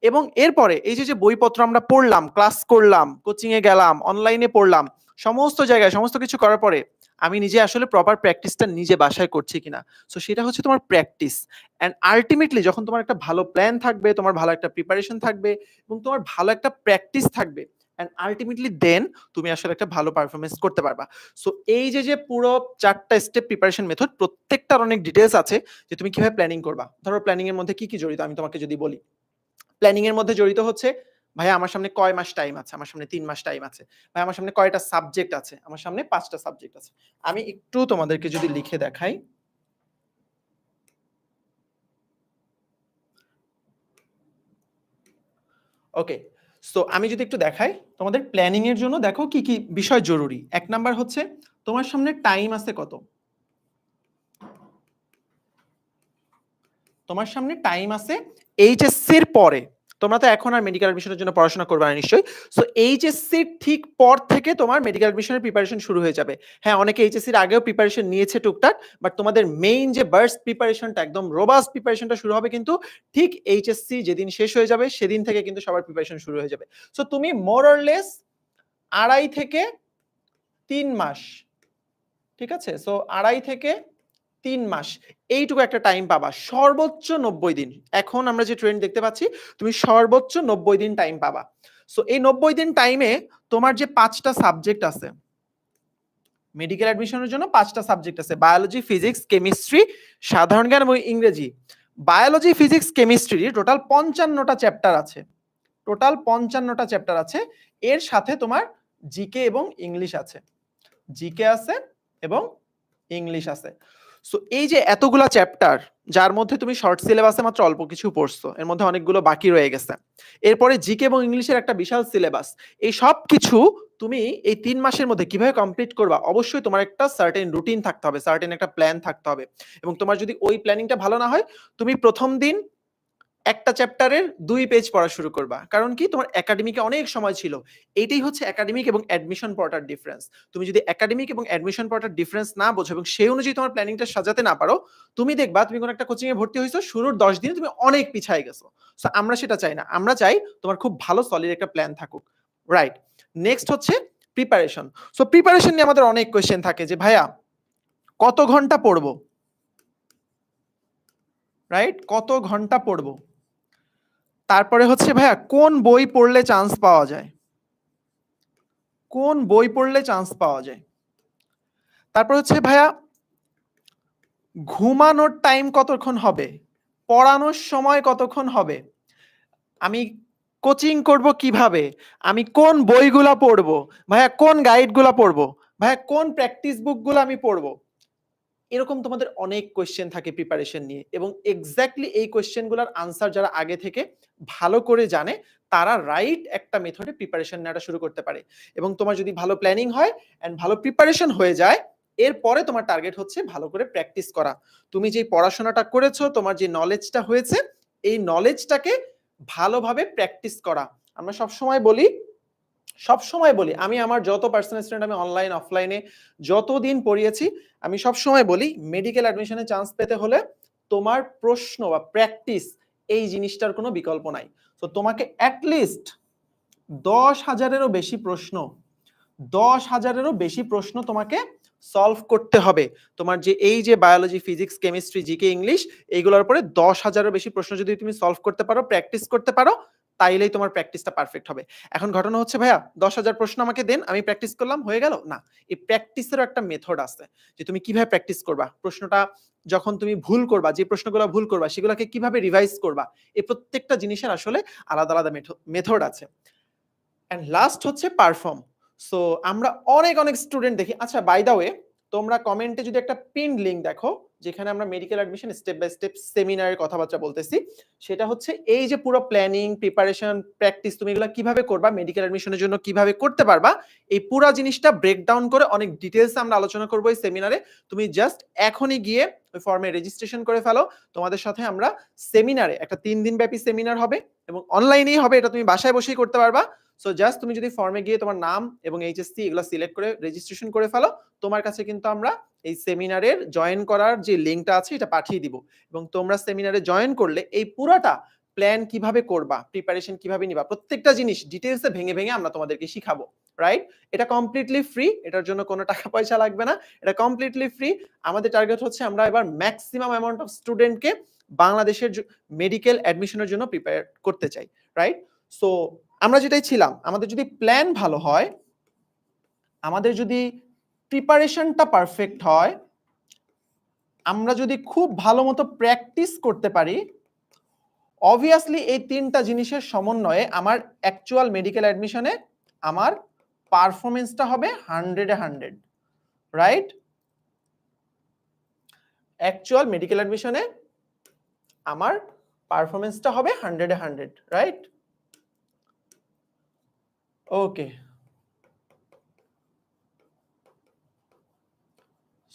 এবং এরপরে এই যে বইপত্র আমরা পড়লাম ক্লাস করলাম কোচিং এ গেলাম অনলাইনে পড়লাম সমস্ত জায়গায় সমস্ত কিছু করার পরে আমি নিজে আসলে প্রপার প্র্যাকটিসটা নিজে বাসায় করছি কিনা সো সেটা হচ্ছে তোমার প্র্যাকটিস এন্ড আলটিমেটলি যখন তোমার একটা ভালো প্ল্যান থাকবে তোমার ভালো একটা প্রিপারেশন থাকবে এবং তোমার ভালো একটা প্র্যাকটিস থাকবে and ultimately then তুমি আসলে একটা ভালো পারফরমেন্স করতে পারবা সো এই যে পুরো 4টা স্টেপ প্রিপারেশন মেথড প্রত্যেকটার অনেক ডিটেইলস আছে যে তুমি কিভাবে প্ল্যানিং করবা ধরো প্ল্যানিং এর মধ্যে কি কি জড়িত আমি তোমাকে যদি বলি প্ল্যানিং এর মধ্যে জড়িত হচ্ছে ভাই আমার সামনে কয় মাস টাইম আছে আমার সামনে 3 মাস টাইম আছে ভাই আমার সামনে কয়টা সাবজেক্ট আছে আমার সামনে 5টা সাবজেক্ট আছে আমি একটু তোমাদেরকে যদি লিখে দেখাই ওকে সো আমি যদি একটু দেখাই তোমাদের প্ল্যানিং এর জন্য দেখো কি কি বিষয় জরুরি এক নাম্বার হচ্ছে তোমার সামনে টাইম আছে কত তোমার সামনে টাইম আছে এইচএসসি এর পরে তোমরা তো এখন আর মেডিকেল অ্যাডমিশনের জন্য পড়াশোনা করবে না নিশ্চয়ই সো এইচএসসি ঠিক পর থেকে তোমার মেডিকেল অ্যাডমিশনের প্রিপারেশন শুরু হয়ে যাবে হ্যাঁ অনেকে এইচএসসি এর আগেও প্রিপারেশন নিয়েছে টুকটাক বাট তোমাদের মেইন যে বার্স্ট প্রিপারেশনটা একদম রোবাস্ট প্রিপারেশনটা শুরু হবে কিন্তু ঠিক এইচএসসি যেদিন শেষ হয়ে যাবে সেদিন থেকে কিন্তু সবার প্রিপারেশন শুরু হয়ে যাবে সো তুমি মোর অর লেস 2.5 থেকে 3 মাস ঠিক আছে সো 2.5 থেকে 3 মাস এইটুকু একটা টাইম পাবা সর্বোচ্চ 90 দিন এখন আমরা যে ট্রেন্ড দেখতে পাচ্ছি তুমি সর্বোচ্চ 90 দিন টাইম পাবা সো এই 90 দিন টাইমে তোমার যে 5টা সাবজেক্ট আছে মেডিকেল অ্যাডমিশনের জন্য 5টা সাবজেক্ট আছে বায়োলজি ফিজিক্স কেমিস্ট্রি সাধারণ জ্ঞান এবং ইংরেজি বায়োলজি ফিজিক্স কেমিস্ট্রি টোটাল 55টা চ্যাপ্টার আছে টোটাল 55টা চ্যাপ্টার আছে এর সাথে তোমার জিকে এবং ইংলিশ আছে জিকে আছে এবং ইংলিশ আছে সো এই যে এতগুলা চ্যাপ্টার যার মধ্যে তুমি শর্ট সিলেবাসে মাত্র অল্প কিছু পড়ছো এর মধ্যে অনেকগুলো বাকি রয়ে গেছে এরপরে জিকে এবং ইংলিশের একটা বিশাল সিলেবাস এই সব কিছু তুমি এই 3 মাসের মধ্যে কিভাবে কমপ্লিট করবা অবশ্যই তোমার একটা সার্টেন রুটিন থাকতে হবে সার্টেন একটা প্ল্যান থাকতে হবে এবং তোমার যদি ওই প্ল্যানিংটা ভালো না হয় তুমি প্রথম দিন একটা চ্যাপ্টারের 2 পেজ পড়া শুরু করবা কারণ কি তোমার একাডেমিকে অনেক সময় ছিল এইটাই হচ্ছে একাডেমিক এবং অ্যাডমিশন পড়ার ডিফারেন্স তুমি যদি একাডেমিক এবং অ্যাডমিশন পড়ার ডিফারেন্স না বোঝো এবং সেই অনুযায়ী তোমার প্ল্যানিংটা সাজাতে না পারো তুমি দেখবা তুমি কোন একটা কোচিং এ ভর্তি হইছো শুরুর 10 দিনে তুমি অনেক পিছায় গেছো সো আমরা সেটা চাই না আমরা চাই তোমার খুব ভালো সলিড একটা প্ল্যান থাকুক রাইট নেক্সট হচ্ছে প্রিপারেশন সো প্রিপারেশন নিয়ে আমাদের অনেক কোশ্চেন থাকে যে ভাইয়া কত ঘন্টা পড়বো রাইট কত ঘন্টা পড়বো তারপরে হচ্ছে ভাইয়া কোন বই পড়লে চান্স পাওয়া যায় কোন বই পড়লে চান্স পাওয়া যায় তারপর হচ্ছে ভাইয়া ঘুমানোর টাইম কতক্ষণ হবে পড়ানোর সময় কতক্ষণ হবে আমি কোচিং করব কিভাবে আমি কোন বইগুলা পড়বো ভাইয়া কোন গাইডগুলা পড়বো ভাইয়া কোন প্র্যাকটিস বুকগুলো আমি পড়বো? এরকম তোমাদের অনেক কোয়েশ্চেন থাকে প্রিপারেশন নিয়ে, এবং এক্স্যাক্টলি এই কোয়েশ্চেনগুলোর আনসার যারা আগে থেকে ভালো করে জানে তারা রাইট একটা মেথডে প্রিপারেশন নেওয়াটা শুরু করতে পারে। এবং তোমার যদি ভালো প্ল্যানিং হয় এন্ড ভালো প্রিপারেশন হয়ে যায়, এরপরে তোমার টার্গেট হচ্ছে ভালো করে প্র্যাকটিস করা। তুমি যে পড়াশোনাটা করেছো, তোমার যে নলেজটা হয়েছে, এই নলেজটাকে ভালোভাবে প্র্যাকটিস করা। আমরা সবসময় বলি, আমি আমার যত পার্সোনাল স্টুডেন্ট আমি অনলাইন অফলাইনে যতদিন পড়িয়েছি, আমি সবসময় বলি মেডিকেল অ্যাডমিশনে চান্স পেতে হলে তোমার প্রশ্ন বা প্র্যাকটিস এই জিনিসটার কোনো বিকল্প নাই। তো তোমাকে অ্যাটলিস্ট 10,000-এরও বেশি প্রশ্ন তোমাকে সলভ করতে হবে। তোমার যে এই যে biology, physics, chemistry, GK, English, এইগুলোর উপরে 10,000-এরও বেশি প্রশ্ন যদি তুমি সলভ করতে পারো, প্র্যাকটিস করতে পারো, তাইলেই তোমার প্র্যাকটিসটা পারফেক্ট হবে। এখন ঘটনা হচ্ছে ভাইয়া 10,000 প্রশ্ন আমাকে দেন, আমি প্র্যাকটিস করলাম, হয়ে গেল না। এই প্র্যাকটিসেরও একটা মেথড আছে যে তুমি কিভাবে প্র্যাকটিস করবা, প্রশ্নটা যখন তুমি ভুল করবা, যে প্রশ্নগুলো ভুল করবা সেগুলোকে কিভাবে রিভাইজ করবা, এই প্রত্যেকটা জিনিসের আসলে আলাদা আলাদা মেথড আছে। এন্ড লাস্ট হচ্ছে পারফর্ম। সো আমরা অনেক স্টুডেন্ট দেখি। আচ্ছা, বাই দা ওয়ে, তোমরা কমেন্টে যদি একটা পিন লিংক দেখো যেখানে আমরা medical admission step by step সেমিনারের কথাবার্তা বলতেছি, সেটা হচ্ছে এই যে পুরো প্ল্যানিং, প্রিপারেশন, প্র্যাকটিস তুমি এগুলো কিভাবে করবা, মেডিকেল অ্যাডমিশনের জন্য কিভাবে করতে পারবা, এই পুরো জিনিসটা ব্রেকডাউন করে অনেক ডিটেইলস আমরা আলোচনা করব এই সেমিনারে। তুমি জাস্ট এখনই গিয়ে ওই ফর্মে রেজিস্ট্রেশন করে ফেলো। তোমাদের সাথে আমরা সেমিনারে, একটা 3 দিন ব্যাপী সেমিনার হবে এবং অনলাইনেই হবে, এটা তুমি বাসায় বসেই করতে পারবা। সো জাস্ট তুমি যদি ফর্মে গিয়ে তোমার নাম এবং এইচএসসি এগুলো সিলেক্ট করে রেজিস্ট্রেশন করে ফেলো, তোমার কাছে কিন্তু আমরা এই সেমিনারের জয়েন করার যে লিংকটা আছে এটা পাঠিয়ে দিব। এবং তোমরা সেমিনারে জয়েন করলে এই পুরাটা প্ল্যান কিভাবে করবা, প্রিপারেশন কিভাবে নিবা, প্রত্যেকটা জিনিস ডিটেইলসে ভেঙে ভেঙে আমরা তোমাদেরকে শিখাবো, রাইট? এটা কমপ্লিটলি ফ্রি, এটার জন্য কোনো টাকা পয়সা লাগবে না, এটা কমপ্লিটলি ফ্রি। আমাদের টার্গেট হচ্ছে আমরা এবার ম্যাক্সিমাম অ্যামাউন্ট অফ স্টুডেন্টকে বাংলাদেশের মেডিকেল অ্যাডমিশনের জন্য প্রিপেয়ার করতে চাই, রাইট? সো আমরা যেটাই ছিলাম, আমাদের যদি প্ল্যান ভালো হয়, আমাদের যদি প্রিপারেশনটা পারফেক্ট হয়, আমরা যদি খুব ভালো মতো প্র্যাকটিস করতে পারি, অবভিয়াসলি এই তিনটা জিনিসের সমন্বয়ে আমার অ্যাকচুয়াল মেডিকেল অ্যাডমিশনে আমার পারফরমেন্সটা হবে 100-এ 100, রাইট? অ্যাকচুয়াল মেডিকেল অ্যাডমিশনে আমার পারফরমেন্সটা হবে 100-এ 100, রাইট? ওকে,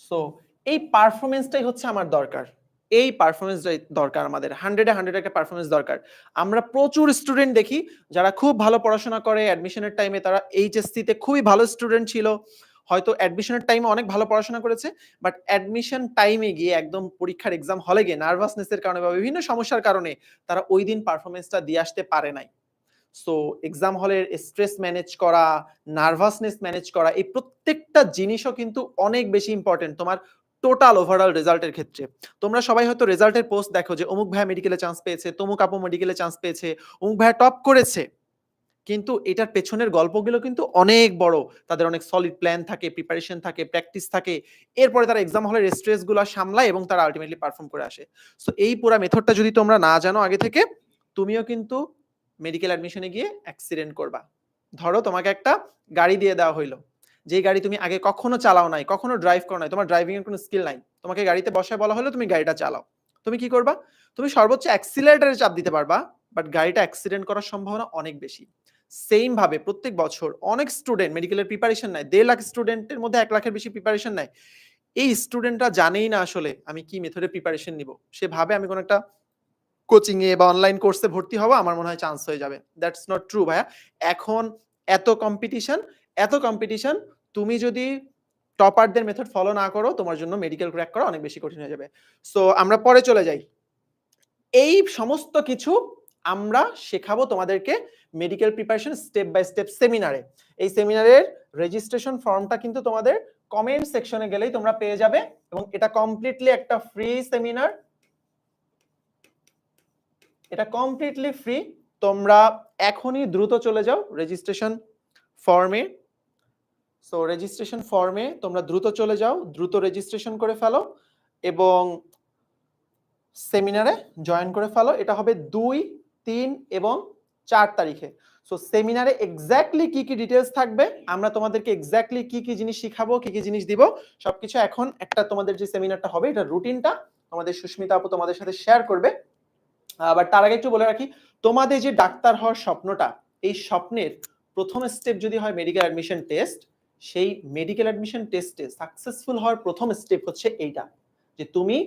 সো এই পারফরমেন্সটাই হচ্ছে আমার দরকার, এই পারফরমেন্সটাই দরকার আমাদের, 100-এ 100 একটা পারফরমেন্স দরকার। আমরা প্রচুর স্টুডেন্ট দেখি যারা খুব ভালো পড়াশোনা করে, অ্যাডমিশনের টাইমে তারা এইচএসসি তে খুবই ভালো স্টুডেন্ট ছিল, হয়তো অ্যাডমিশনের টাইমে অনেক ভালো পড়াশোনা করেছে, বাট অ্যাডমিশন টাইমে গিয়ে একদম পরীক্ষার এক্সাম হলে গিয়ে নার্ভাসনেসের কারণে বা বিভিন্ন সমস্যার কারণে তারা ওই দিন পারফরমেন্সটা দিয়ে আসতে পারে নাই। সো এক্সাম হলের স্ট্রেস ম্যানেজ করা, নার্ভাসনেস ম্যানেজ করা, এই প্রত্যেকটা জিনিসও কিন্তু অনেক বেশি ইম্পর্টেন্ট তোমার টোটাল ওভারঅল রেজাল্টের ক্ষেত্রে। তোমরা সবাই হয়তো রেজাল্টের পোস্ট দেখো যে অমুক ভাইয়া মেডিকেলে চান্স পেয়েছে, তমুক আপু মেডিকেলে চান্স পেয়েছে, অমুক ভাইয়া টপ করেছে, কিন্তু এটার পেছনের গল্পগুলো কিন্তু অনেক বড়। তাদের অনেক সলিড প্ল্যান থাকে, প্রিপারেশন থাকে, প্র্যাকটিস থাকে, এরপরে তারা এক্সাম হলের স্ট্রেসগুলো সামলায় এবং তারা আলটিমেটলি পারফর্ম করে আসে। সো এই পুরো মেথডটা যদি তোমরা না জানো আগে থেকে, তুমিও কিন্তু মেডিকেল অ্যাডমিশনে গিয়ে অ্যাক্সিডেন্ট করবা। ধরো তোমাকে একটা গাড়ি দিয়ে দেওয়া হইলো, যে গাড়ি তুমি আগে কখনো চালাও নাই, কখনো ড্রাইভ করো নাই, তোমার ড্রাইভিং এর কোনো স্কিল নাই, তোমাকে গাড়িতে বসায় বলা হলো তুমি গাড়িটা চালাও, তুমি কি করবা? তুমি সর্বোচ্চ অ্যাক্সিলারেটরে চাপ দিতে পারবা, বাট গাড়িটা অ্যাক্সিডেন্ট করার সম্ভাবনা অনেক বেশি। সেম ভাবে প্রত্যেক বছর অনেক স্টুডেন্ট মেডিকেলের প্রিপারেশন নেয়, 1.5 লাখ স্টুডেন্টের মধ্যে 1 লাখের বেশি প্রিপারেশন নেয়। এই স্টুডেন্টরা জানেই না আসলে আমি কি মেথডে প্রিপারেশন নিব, সে ভাবে আমি কোন একটা কোচিং এ বা অনলাইন কোর্সে ভর্তি হবো, আমার মনে হয় চান্স হয়ে যাবে। দ্যাটস নট ট্রু ভাইয়া। এখন এত কম্পিটিশন, তুমি যদি টপারদের মেথড ফলো না করো, তোমার জন্য মেডিকেল ক্র্যাক করা অনেক বেশি কঠিন হয়ে যাবে। সো আমরা পরে চলে যাই। এই সমস্ত কিছু আমরা শেখাবো তোমাদেরকে medical preparation step by step সেমিনারে। এই সেমিনারের রেজিস্ট্রেশন ফর্মটা কিন্তু তোমাদের কমেন্ট সেকশনে গেলেই তোমরা পেয়ে যাবে, এবং এটা কমপ্লিটলি একটা ফ্রি সেমিনার, এটা কমপ্লিটলি ফ্রি। তোমরা এখনই দ্রুত চলে যাও রেজিস্ট্রেশন ফর্মে। সো রেজিস্ট্রেশন ফর্মে তোমরা দ্রুত চলে যাও, দ্রুত রেজিস্ট্রেশন করে ফেলো এবং সেমিনারে জয়েন করে ফেলো। এটা হবে 2, 3 এবং 4 তারিখে। সো সেমিনারে এক্স্যাক্টলি কি কি ডিটেলস থাকবে, আমরা তোমাদেরকে এক্স্যাক্টলি কি কি জিনিস শিখাবো, কি কি জিনিস দিব, সবকিছু এখন একটা তোমাদের যে সেমিনারটা হবে এটা রুটিনটা তোমাদের সুস্মিতা আপু তোমাদের সাথে শেয়ার করবে। আবার তার আগে একটু বলে রাখি, তোমাদের যে ডাক্তার হওয়ার স্বপ্নটা, এই স্বপ্নের প্রথম স্টেপ যদি হয় মেডিকেল অ্যাডমিশন টেস্ট, সেই মেডিকেল অ্যাডমিশন টেস্টে সাকসেসফুল হওয়ার প্রথম স্টেপ হচ্ছে এইটা, যে তুমি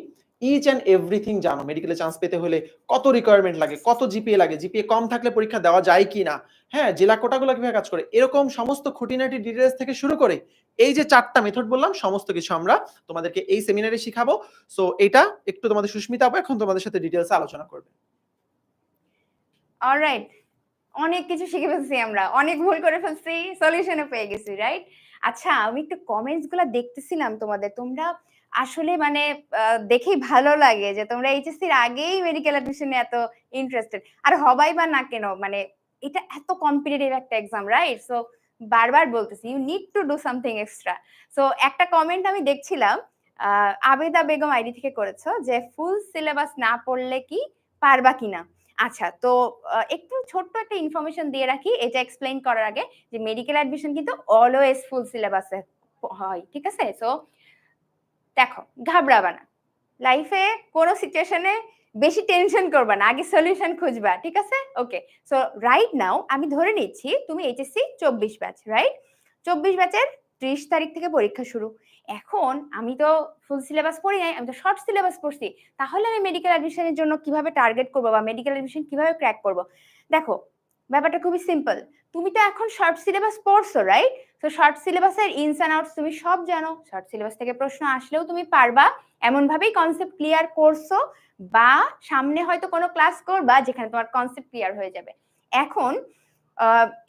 ইচ অ্যান্ড এভরিথিং জানো। মেডিকেলে চান্স পেতে হলে কত রিকোয়ারমেন্ট লাগে, কত জিপিএ লাগে, জিপিএ কম থাকলে পরীক্ষা দেওয়া যায় কি না, হ্যাঁ জেলা কোটাগুলো কিভাবে কাজ করে, এরকম সমস্ত খুঁটিনাটি ডিটেলস থেকে শুরু করে এই যে 4টা মেথড বললাম সমস্ত কিছু আমরা তোমাদেরকে এই সেমিনারে শিখাবো। সো এটা একটু তোমাদের সুস্মিতা আপু এখন তোমাদের সাথে ডিটেলসে আলোচনা করবে। অলরাইট, অনেক কিছু শিখে ফেলছি আমরা, অনেক ভুল করে ফেলছি, সলিউশনও পেয়ে গেছি, রাইট? আচ্ছা, আমি একটু কমেন্টস গুলা দেখতেছিলাম তোমাদের, তোমরা আসলে মানে দেখেই ভালো লাগে যে তোমরা এইচএসসির আগেই মেডিকেল অ্যাডমিশনে এত ইন্টারেস্টেড। আর হবাই বা না কেন, মানে এটা এত কম্পিটিটিভ একটা এক্সাম, রাইট? সো বারবার বলতেছি you need to do something extra. So একটা কমেন্ট আমি দেখছিলাম, আবেদা বেগম আইডি থেকে করেছো যে ফুল সিলেবাস না পড়লে কি পারবা কিনা। আচ্ছা, তো একটু ছোট্ট একটা ইনফরমেশন দিয়ে রাখি এটা এক্সপ্লেইন করার আগে, যে মেডিকেল অ্যাডমিশন কিন্তু অলওয়েজ ফুল সিলেবাসে হয়, ঠিক আছে? সো দেখো, ঘাবড়াবা না, লাইফে কোনো সিচুয়েশনে বেশি টেনশন করবা না, আগে সলিউশন খুঁজবা, ঠিক আছে? ওকে, সো রাইট নাও আমি ধরে নিচ্ছি তুমি এইচএসসি 24 ব্যাচ, রাইট? 24 ব্যাচের 30 তারিখ থেকে পরীক্ষা শুরু। এখন আমি তো ফুল সিলেবাস পড়ি নাই, আমি তো শর্ট সিলেবাস পড়ছি। তাহলে আমি মেডিকেল অ্যাডমিশনের জন্য কিভাবে টার্গেট করবো বা মেডিকেল অ্যাডমিশন কিভাবে ক্র্যাক করবো? দেখো, ব্যাপারটা খুবই সিম্পল। তুমি তো এখন শর্ট সিলেবাস পড়ছো, রাইট? তো শর্ট সিলেবাসের ইনস অ্যান্ড আউটস তুমি সব জানো, শর্ট সিলেবাস থেকে প্রশ্ন আসলেও তুমি পারবা, এমন ভাবেই কনসেপ্ট ক্লিয়ার করছো, বা সামনে হয়তো কোনো ক্লাস করবা যেখানে তোমার কনসেপ্ট ক্লিয়ার হয়ে যাবে। এখন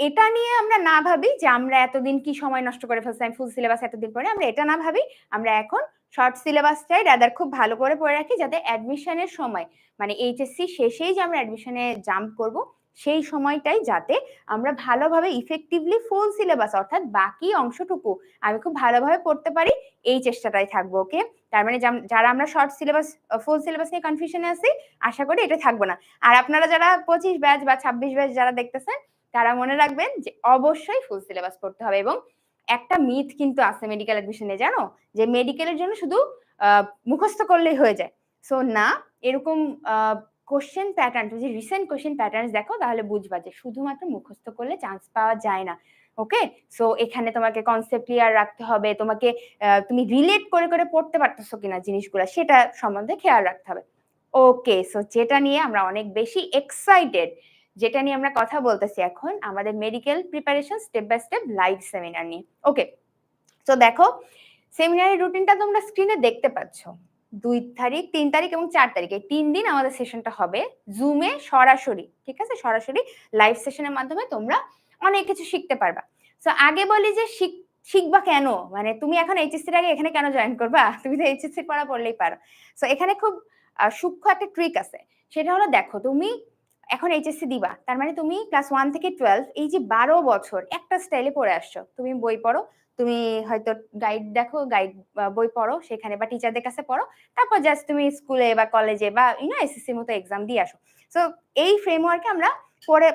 এটা নিয়ে আমরা না ভাবি যে আমরা এতদিন কি সময় নষ্ট করে ফেলছি, আমি ফুল সিলেবাস এতদিন পরে, আমরা এটা না ভাবি, আমরা এখন শর্ট সিলেবাসটাই রাদার খুব ভালো করে পড়ে রাখি, যাতে অ্যাডমিশনের সময় মানে এইচএসসি শেষেই যে আমরা অ্যাডমিশনে জাম্প করব সেই সময়টাই যাতে আমরা ভালোভাবে ইফেক্টিভলি ফুল সিলেবাস অর্থাৎ বাকি অংশটুকু আমি খুব ভালোভাবে পড়তে পারি, এই চেষ্টাটাই থাকবো। ওকে, তার মানে যারা আমরা শর্ট সিলেবাস ফুল সিলেবাস নিয়ে কনফিউশনে আছি, আশা করি এটা থাকবো না। আর আপনারা যারা 25 ব্যাচ বা 26 ব্যাচ যারা দেখতেছেন, তারা মনে রাখবেন যে অবশ্যই ফুল সিলেবাস পড়তে হবে। এবং একটা মিথ কিন্তু আছে মেডিকেল অ্যাডমিশনে, জানো, যে মেডিকেলের জন্য শুধু মুখস্থ করলেই হয়ে যায়। সো না, এরকম কোশ্চেন প্যাটার্ন, তুমি যে রিসেন্ট কোশ্চেন প্যাটার্ন দেখো তাহলে বুঝবা যে শুধুমাত্র মুখস্থ করলে চান্স পাওয়া যায় না। ওকে, সো এখানে তোমাকে কনসেপ্ট ক্লিয়ার রাখতে হবে, তোমাকে তুমি রিলেট করে করে পড়তে পারতেছো কিনা জিনিসগুলো সেটা সম্বন্ধে খেয়াল রাখতে হবে। ওকে, সো যেটা নিয়ে আমরা অনেক বেশি এক্সাইটেড, যেটা নিয়ে আমরা কথা বলতেছি এখন, আমাদের medical preparation step by step live seminar নিয়ে। ওকে, তো দেখো সেমিনারের রুটিনটা তোমরা স্ক্রিনে দেখতে পাচ্ছ। 2 তারিখ, 3 তারিখ এবং 4 তারিখ, এই 3 দিন আমাদের সেশনটা হবে জুমে সরাসরি, ঠিক আছে? সরাসরি লাইভ সেশনের মাধ্যমে তোমরা অনেক কিছু শিখতে পারবা। সো আগে বলি যে শিখবা কেন, মানে তুমি এখন এইচএসসির আগে এখানে কেন জয়েন করবা? তুমি তো এইচএসসি পড়া পড়লেই পারো। সো এখানে খুব সূক্ষ্ম একটা ট্রিক আছে, সেটা হলো দেখো তুমি এখন এইচএসসি দিবা, তার মানে তুমি ক্লাস 1 থেকে 12 এই যে 12 বছর একটা স্টাইলে পড়ে আসছো। তুমি বই পড়ো, তুমি হয়তো গাইড দেখো, গাইড বই পড়ো সেখানে, বা টিচারদের কাছে পড়ো, তারপর জাস্ট তুমি স্কুলে বা কলেজে বা এসএসসির মতো এক্সাম দিয়ে আসো। সো এই ফ্রেমওয়ার্কে আমরা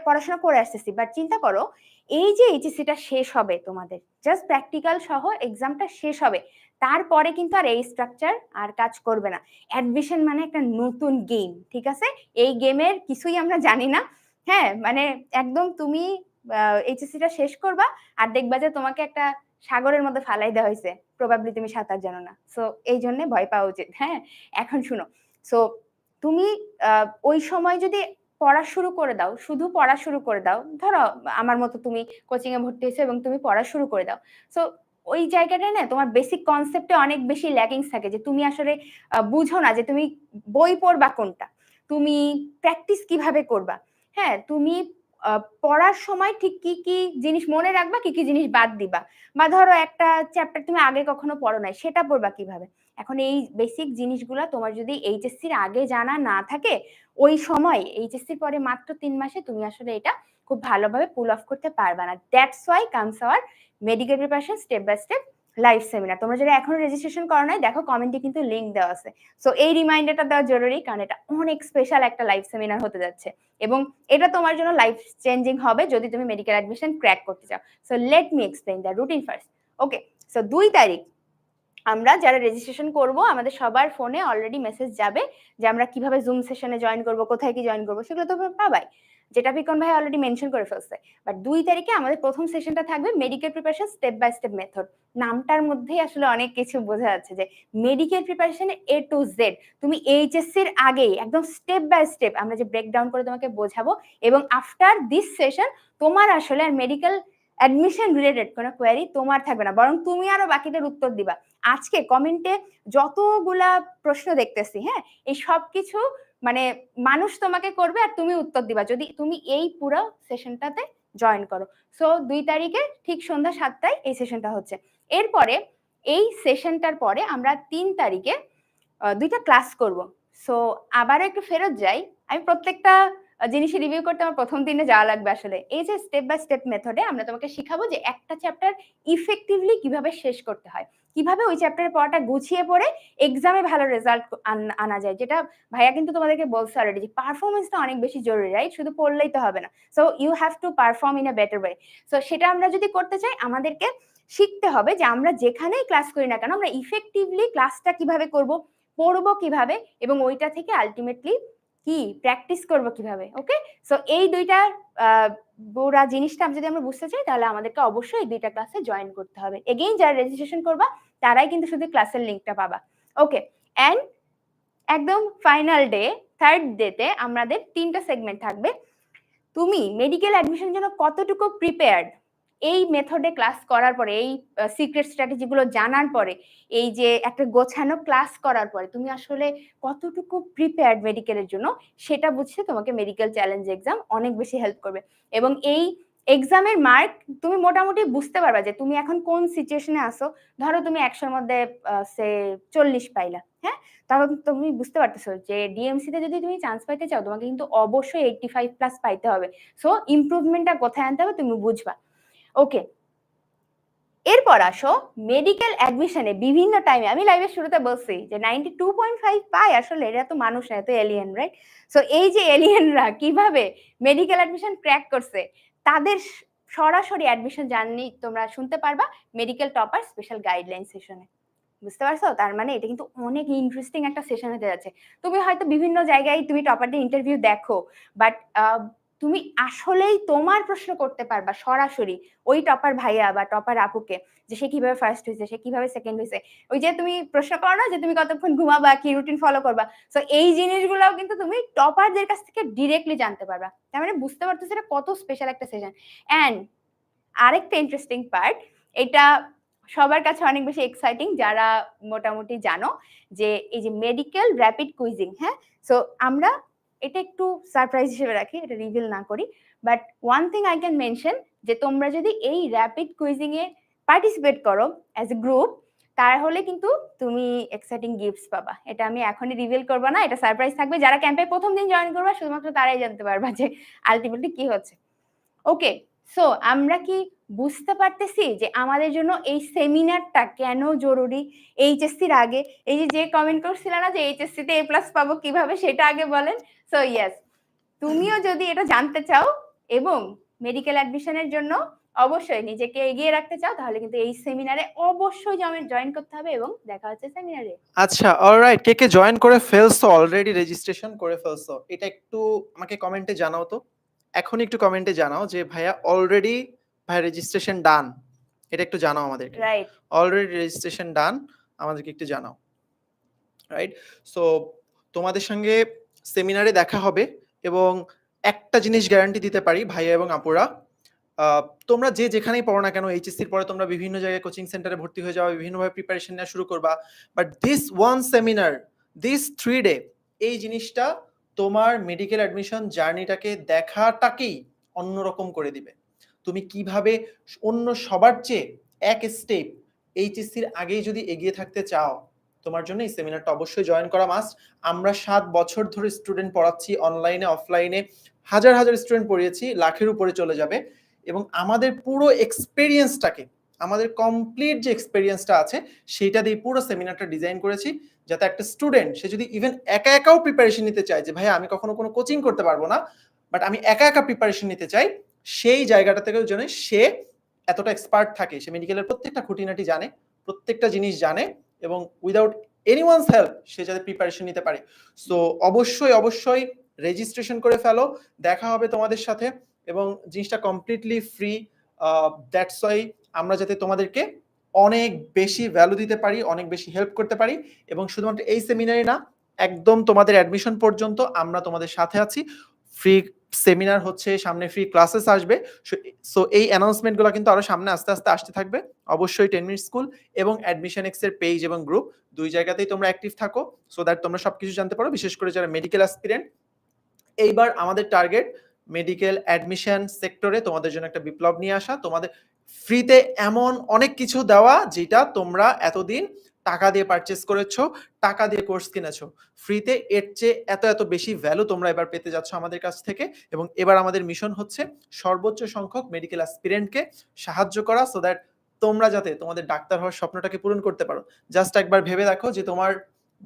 পড়াশোনা করে আসতেছি। বাট চিন্তা করো, এই যে এইচএসসিটা শেষ হবে তোমাদের, জাস্ট প্র্যাকটিক্যাল সহ এক্সামটা শেষ হবে, তারপরে কিন্তু আর এই স্ট্রাকচার আর কাজ করবে না। অ্যাডমিশন মানে একটা নতুন গেম, ঠিক আছে? এই গেমের কিছুই আমরা জানি না। হ্যাঁ, মানে একদম তুমি এইচএসসিটা শেষ করবা আর দেখবা যে তোমাকে একটা সাগরের মধ্যে ফালাই দেওয়া হয়েছে, প্রবাবলি তুমি সাঁতার জানো না। সো এই জন্য ভয় পাওয়া উচিত। হ্যাঁ, এখন শুনো, সো তুমি ওই সময় যদি পড়া শুরু করে দাও, শুধু পড়া শুরু করে দাও, ধরো আমার মতো তুমি কোচিং এ ভর্তি হয়েছো এবং তুমি পড়া শুরু করে দাও, সো ওই জায়গাটায় না তোমার বেসিক কনসেপ্টে অনেক বেশি ল্যাকিংস থাকে, যে তুমি আসলে বুঝো না যে তুমি বই পড়বা কোনটা, তুমি প্র্যাকটিস কিভাবে করবা। হ্যাঁ, তুমি পড়ার সময় ঠিক কি কি জিনিস মনে রাখবা, কি কি জিনিস বাদ দিবা, বা ধরো একটা চ্যাপ্টার তুমি আগে কখনো পড়ো নাই, সেটা পড়বা কিভাবে। এখন এই বেসিক জিনিসগুলো তোমার যদি এইচএসসির আগে জানা না থাকে, ওই সময় এইচএসসির পরে মাত্র 3 মাসে তুমি আসলে এটা খুব ভালোভাবে পুল অফ করতে পারবা না। That's why comes our medical preparation step by step live seminar. তোমরা যারা এখনো রেজিস্ট্রেশন করো নাই, দেখো কমেন্টে কিন্তু লিংক দেওয়া আছে। সো এই রিমাইন্ডারটা দেওয়া জরুরি, কারণ এটা অনেক স্পেশাল একটা লাইভ সেমিনার হতে যাচ্ছে এবং এটা তোমার জন্য লাইফ চেঞ্জিং হবে যদি তুমি মেডিকেল অ্যাডমিশন ক্র্যাক করতে চাও। So let me explain the routine first. Okay, so 2 তারিখ আমরা যারা রেজিস্ট্রেশন করব, আমাদের সবার ফোনে অলরেডি মেসেজ যাবে যে আমরা কিভাবে জুম সেশনে জয়েন করব, কোথায় কি জয়েন করব, সেগুলো তো পাবাই, যেটা পিকন ভাই অলরেডি মেনশন করে ফেলছে। বাট 2 তারিখে আমাদের প্রথম সেশনটা থাকবে medical preparation step by step method. নামটার মধ্যেই আসলে অনেক কিছু বোঝা যাচ্ছে যে medical preparation A to Z। তুমি এইচএসসির আগেই একদম স্টেপ বাই স্টেপ আমরা যে ব্রেকডাউন করে তোমাকে বোঝাবো, এবং আফটার দিস সেশন তোমার আসলে আর মেডিকেল অ্যাডমিশন রিলেটেড কোনো কোয়ারি তোমার থাকবে না, বরং তুমি আরো বাকিদের উত্তর দিবা। আজকে কমেন্টে যতগুলা প্রশ্ন দেখতেছি, হ্যাঁ, এই সব কিছু মানে মানুষ তোমাকে করবে আর তুমি উত্তর দিবা যদি তুমি এই পুরো সেশনটাতে জয়েন করো। সো 2 তারিখে ঠিক সন্ধ্যা 7টায় এই সেশনটা হচ্ছে। এরপরে এই সেশনটার পরে আমরা 3 তারিখে 2টা ক্লাস করব। সো আবারও একটু ফেরত যাই, আমি প্রত্যেকটা জিনিস রিভিউ করতে আমার প্রথম দিনে যাওয়া লাগবে। আসলে এই যে স্টেপ বাই স্টেপ মেথডে আমরা তোমাকে শিখাবো যে একটা চ্যাপ্টার ইফেক্টিভলি কিভাবে শেষ করতে হয়, কিভাবে ওই চ্যাপ্টারের পড়াটা গুছিয়ে পড়ে এক্সামে ভালো রেজাল্ট আনা যায়। যেটা ভাইয়া কিন্তু তোমাদেরকে বলছে অলরেডি যে পারফরমেন্সটা অনেক বেশি জরুরি, রাইট? শুধু পড়লেই তো হবে না। So you have to perform in a better way. So সেটা আমরা যদি করতে চাই, আমাদেরকে শিখতে হবে যে আমরা যেখানেই ক্লাস করি না কেন আমরা ইফেক্টিভলি ক্লাসটা কিভাবে করব, পড়বো কিভাবে, এবং ওইটা থেকে আলটিমেটলি কি প্র্যাকটিস করবো কিভাবে। ওকে, সো এই 2টা পুরা জিনিসটা যদি আমরা বুঝতে চাই, তাহলে আমাদেরকে অবশ্যই এই 2টা ক্লাসে জয়েন করতে হবে। এগেইন যারা রেজিস্ট্রেশন করবা তারাই কিন্তু শুধু ক্লাসের লিঙ্কটা পাবা। ওকে, এন্ড একদম ফাইনাল ডে, থার্ড ডেতে আমাদের 3টা সেগমেন্ট থাকবে। তুমি মেডিকেল অ্যাডমিশনের জন্য কতটুকু প্রিপেয়ার্ড, এই মেথডে ক্লাস করার পরে, এই সিক্রেট স্ট্র্যাটেজি গুলো জানার পরে, এই যে একটা গোছানো ক্লাস করার পরে তুমি আসলে কতটুকু প্রিপেয়ার্ড মেডিকেলের জন্য, সেটা বুঝতে তোমাকে মেডিকেল চ্যালেঞ্জ এক্সাম অনেক বেশি হেল্প করবে। এবং এই এক্সামের মার্ক তুমি মোটামুটি বুঝতে পারবা যে তুমি এখন কোন সিচুয়েশনে আসো। ধরো তুমি 100-র মধ্যে সে 40 পাইলা, হ্যাঁ, তখন তুমি বুঝতে পারতেছো যে ডিএমসি তে যদি তুমি চান্স পাইতে চাও, তোমাকে কিন্তু অবশ্যই 85+ পাইতে হবে। সো ইমপ্রুভমেন্টটা কোথায় আনতে হবে তুমি বুঝবা। ওকে, এরপর আসো মেডিকেল অ্যাডমিশনে বিভিন্ন টাইমে, আমি লাইভের শুরুতে বলছি যে 92.5 পায়, আসলে এরা তো মানুষ না, এত এলিয়েন, রাইট? সো এই যে এলিয়েনরা কিভাবে মেডিকেল অ্যাডমিশন ক্র্যাক করছে, তাদের সরাসরি অ্যাডমিশন জার্নি তোমরা শুনতে পারবা মেডিকেল টপার স্পেশাল গাইডলাইন সেশনে। বুঝতে পারছো? তার মানে এটা কিন্তু অনেক ইন্টারেস্টিং একটা সেশন হতে যাচ্ছে। তুমি হয়তো বিভিন্ন জায়গায় তুমি টপারদের ইন্টারভিউ দেখো, বাট তুমি আসলেই তোমার প্রশ্ন করতে পারবা সরাসরি ওই টপার ভাইয়া বা টপার আপুকে, যে সে কিভাবে ফার্স্ট হয়েছে, সে কিভাবে সেকেন্ড হয়েছে। ওই যে তুমি প্রশ্ন করো না যে তুমি কতক্ষণ ঘুমাবা, কি রুটিন ফলো করবা, সো এই জিনিসগুলোও কিন্তু তুমি টপারদের কাছ থেকে ডিরেক্টলি জানতে পারবা। তার মানে বুঝতে পারতেছো এটা কত স্পেশাল একটা সেশন। এন্ড আরেকটা ইন্টারেস্টিং পার্ট, এটা সবার কাছে অনেক বেশি এক্সাইটিং যারা মোটামুটি জানো, যে এই যে মেডিকেল র্যাপিড কুইজিং, হ্যাঁ, সো আমরা এটা একটু সারপ্রাইজ হিসেবে রাখি, এটা রিভিল না করি, but one thing I can mention, যে তোমরা যদি এই র্যাপিড কুইজিং এ পার্টিসিপেট করো অ্যাজ এ গ্রুপ, তাহলে কিন্তু তুমি এক্সাইটিং গিফটস পাবা। এটা আমি এখনই রিভিল করবো না, এটা সারপ্রাইজ থাকবে। যারা ক্যাম্পে প্রথম দিন জয়েন করবা শুধুমাত্র তারাই জানতে পারবা যে আলটিমেটলি কি হচ্ছে। ওকে, সো আমরা কি বুঝতে পারতেছি যে আমাদের জন্য এই সেমিনারটা কেন জরুরি এইচএসসির আগে? এই যে কমেন্ট করছিল না যে এইচএসসি তে A+ পাবো কিভাবে, সেটা আগে বলেন। সো ইয়েস, তুমিও যদি এটা জানতে চাও এবং মেডিকেল অ্যাডমিশনের জন্য অবশ্যই নিজেকে এগিয়ে রাখতে চাও, তাহলে কিন্তু এই সেমিনারে অবশ্যই জয়েন করতে হবে, এবং দেখা হচ্ছে সেমিনারে। আচ্ছা, অলরাইট, কে কে জয়েন করে ফেলছো, অলরেডি রেজিস্ট্রেশন করে ফেলছো, এটা একটু আমাকে কমেন্টে জানাও তো। এখন একটু কমেন্টে জানাও যে ভাইয়া অলরেডি, ভাই রেজিস্ট্রেশন ডান, এটা একটু জানাও আমাদেরকে। রাইট, অলরেডি রেজিস্ট্রেশন ডান, আমাদেরকে একটু জানাও। রাইট, সো তোমাদের সঙ্গে সেমিনারে দেখা হবে, এবং একটা জিনিস গ্যারান্টি দিতে পারি ভাইয়া এবং আপুরা, তোমরা যে যেখানেই পড়ো না কেন, এইচএসসির পরে তোমরা বিভিন্ন জায়গায় কোচিং সেন্টারে ভর্তি হয়ে যাওয়া, বিভিন্নভাবে প্রিপারেশন নেওয়া শুরু করবা, but this one seminar, this 3 day, এই জিনিসটা তোমার মেডিকেল অ্যাডমিশন জার্নিটাকে দেখাটাকেই অন্যরকম করে দিবে। তুমি কিভাবে অন্য সবার চেয়ে এক স্টেপ এইচএসসির আগেই যদি এগিয়ে থাকতে চাও, তোমার জন্য এই সেমিনারটা অবশ্যই জয়েন করা মাস্ট। আমরা 7 বছর ধরে স্টুডেন্ট পড়াচ্ছি, অনলাইনে অফলাইনে হাজার হাজার স্টুডেন্ট পড়িয়েছি, লাখের উপরে চলে যাবে, এবং আমাদের পুরো এক্সপেরিয়েন্সটাকে আমাদের কমপ্লিট যে এক্সপেরিয়েন্সটা আছে সেইটা দিয়ে পুরো সেমিনারটা ডিজাইন করেছি, যাতে একটা স্টুডেন্ট সে যদি ইভেন একা একাও প্রিপারেশন নিতে চায় যে ভাই আমি কখনো কোনো কোচিং করতে পারবো না, বাট আমি একা একা প্রিপারেশন নিতে চাই, সেই জায়গাটা থেকেও যেন সে এতটা এক্সপার্ট থাকে, সে মেডিকেলের প্রত্যেকটা খুঁটিনাটি জানে, প্রত্যেকটা জিনিস জানে, এবং উইদাউট এনিওয়ানস হেল্প সে যাতে প্রিপারেশন নিতে পারে। সো অবশ্যই রেজিস্ট্রেশন করে ফেলো, দেখা হবে তোমাদের সাথে, এবং জিনিসটা কমপ্লিটলি ফ্রি। দ্যাটস ওয়াই আমরা যাতে তোমাদেরকে অনেক বেশি ভ্যালু দিতে পারি, অনেক বেশি হেল্প করতে পারি, এবং শুধুমাত্র এই সেমিনারে না, একদম তোমাদের অ্যাডমিশন পর্যন্ত আমরা তোমাদের সাথে আছি। ফ্রি সেমিনার হচ্ছে, সামনে ফ্রি ক্লাসেস আসবে। সো এই অ্যানাউন্সমেন্টগুলো কিন্তু আরো সামনে আস্তে আস্তে আসতে থাকবে। অবশ্যই 10 মিনিট স্কুল এবং অ্যাডমিশন এক্স এর পেজ এবং গ্রুপ দুই জায়গাতেই তোমরা অ্যাক্টিভ থাকো, সো দ্যাট তোমরা সবকিছু জানতে পারো, বিশেষ করে যারা মেডিকেল অ্যাসপিরেন্ট। এইবার আমাদের টার্গেট মেডিকেল অ্যাডমিশন সেক্টরে তোমাদের জন্য একটা বিপ্লব নিয়ে আসা, তোমাদের ফ্রিতে এমন অনেক কিছু দেওয়া যেটা তোমরা এতদিন টাকা দিয়ে পারচেস করেছো, টাকা দিয়ে কোর্স কিনেছো, ফ্রিতে এর চেয়ে এত বেশি ভ্যালু তোমরা এবার পেতে যাচ্ছ আমাদের কাছ থেকে। এবং এবার আমাদের মিশন হচ্ছে সর্বোচ্চ সংখ্যক মেডিকেল অ্যাসপিরেন্টকে সাহায্য করা, সো দ্যাট তোমরা যাতে তোমাদের ডাক্তার হওয়ার স্বপ্নটাকে পূরণ করতে পারো। জাস্ট একবার ভেবে দেখো যে তোমার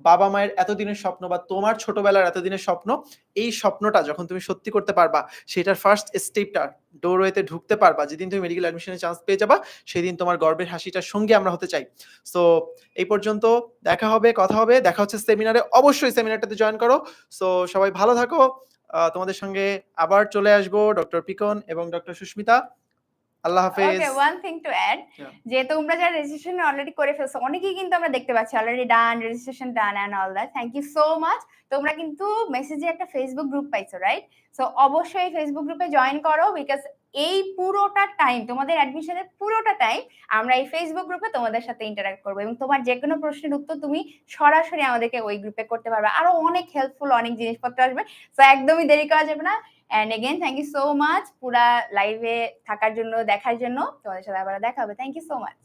বাবা মায়ের এতদিনের স্বপ্ন বা তোমার ছোটবেলার এতদিনের স্বপ্ন, এই স্বপ্নটা যখন তুমি সত্যি করতে পারবা, সেটার ফার্স্ট স্টেপটা ডোরওয়েতে ঢুকতে পারবা, যেদিন তুমি মেডিকেল অ্যাডমিশনের চান্স পেয়ে যাবা, সেদিন তোমার গর্বের হাসিটার সঙ্গে আমরা হতে চাই। সো এই পর্যন্ত, কথা হবে, দেখা হচ্ছে সেমিনারে। অবশ্যই সেমিনারটাতে জয়েন করো। সো সবাই ভালো থাকো। তোমাদের সঙ্গে আবার চলে আসবো ডক্টর পিকন এবং ডক্টর সুস্মিতা। আল্লাহ হাফেজ। ওকে, ওয়ান থিং টু অ্যাড, যে তোমরা যারা রেজিস্ট্রেশন অলরেডি করে ফেলছো, অনেকেই কিন্তু আমরা দেখতে পাচ্ছি already done, registration done and all that, thank you so much. তোমরা কিন্তু মেসেজে একটা ফেসবুক গ্রুপ পাইছো, রাইট? সো অবশ্যই ফেসবুক গ্রুপে জয়েন করো, বিকজ এই পুরোটা টাইম, তোমাদের অ্যাডমিশনের পুরোটা টাইম আমরা এই ফেসবুক গ্রুপে তোমাদের সাথে ইন্টারঅ্যাক্ট করবো, এবং তোমার যে কোনো প্রশ্নের উত্তর তুমি সরাসরি আমাদেরকে ওই গ্রুপে করতে পারবে। আরো অনেক হেল্পফুল অনেক জিনিসপত্র আসবে, সো একদমই দেরি করা যাবে না। And again, thank you so much পুরা লাইভে থাকার জন্য, দেখার জন্য। তোমাদের সাথে আবার দেখা হবে। Thank you so much.